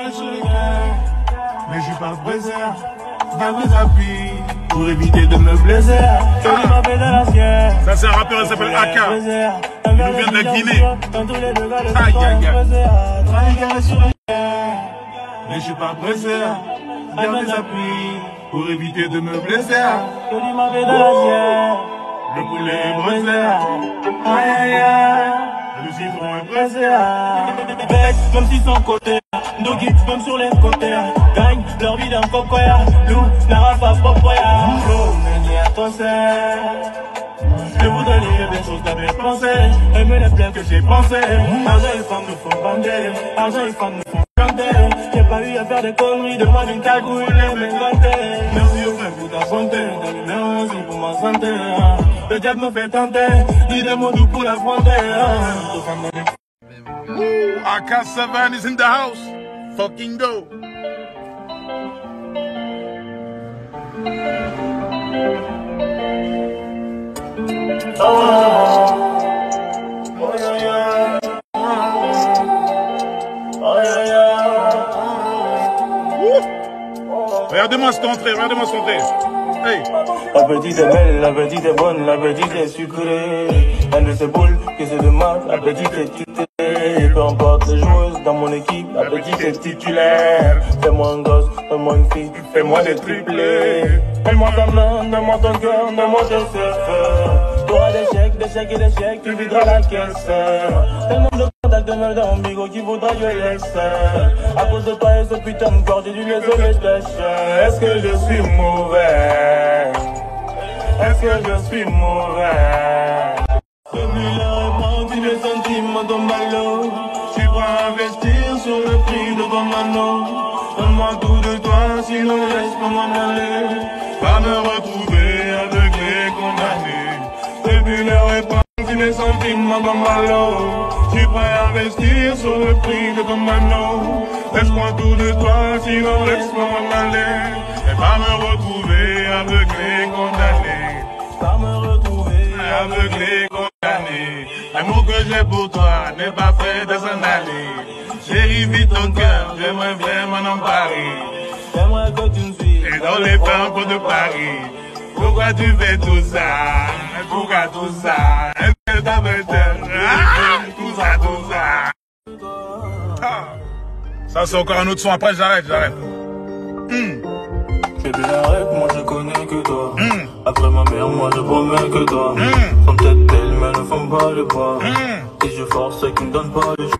galère sur les gars, mais je suis pas pressé. Garde mes appuis pour éviter de me blesser. Ça c'est un rappeur, il s'appelle Aka. Il nous vient de la Guinée. Aïe aïe aïe. Sur les gars, mais je suis pas pressé. Garde mes appuis pour éviter de me blesser. Le poulet est brisé. Aïe aïe aïe. Le citron est pressé. Bec, même si son côté. Dogi, même sur les côtés. Gagne leur vie d'un cocoya. Lou, Narafa, Popoya. Flow, meni à toi je voudrais lire des choses que j'ai pensées. Aimer les plaies que j'ai pensées. Argent et femmes nous font bander. Argent et femmes nous font chanter. J'ai pas eu à faire des conneries. Demande une cagoule et m'inventer. Merci au frère pour ta santé. Donne-le aussi pour ma santé. Le diable me fait tenter. Dis des mots doux pour l'affronter. Aka 7 is in the house. Fucking go. Regardez-moi cette entrée, regardez-moi cette entrée. Hey. La petite est belle, la petite est bonne, la petite est sucrée. Elle ne se boule que c'est de mal, la petite est titrée. Peu importe les joueuses dans mon équipe, la petite est titulaire. Fais-moi un gosse, fais-moi une fille, fais-moi des triplés. Donne-moi ta main, donne-moi ton cœur, donne-moi tes feux. T'auras des chèques et des chèques, tu videras la caisse. Tellement de contacts de meufs dans mon bigot qui voudra jouer les seins. À cause de toi et ce putain de corps, j'ai dû laisser les tâches. Est-ce que je suis mauvais? Est-ce que je suis mauvais? Depuis le repentir des sentiments dans ma lot. Je suis prêt à investir sur le prix de ton anneau. Donne-moi tout de toi, sinon laisse-moi m'en aller. Pas me retrouver aveuglé, condamné. Depuis le repentir des sentiments dans ma lot. Je suis prêt à investir sur le prix de ton anneau. Laisse-moi tout de toi, sinon laisse-moi m'en aller. Et pas me retrouver aveuglé, condamné. Pas me retrouver aveuglé, condamné. L'amour que j'ai pour toi n'est pas prêt de s'en aller. Chérie, vite ton cœur, j'aimerais vraiment en Paris. J'aimerais que tu me suives. Et dans les temples de Paris. Pourquoi tu fais tout ça? Pourquoi tout ça? Est-ce que t'as besoin? Tout ça, tout ça. Ah. Ça c'est encore un autre son, après j'arrête. Bébé arrête, moi je connais que toi. Après ma mère, moi je promets que toi. Sont peut-être belles mais ne font pas le poids. Et je force ceux qui me donnent pas le choix.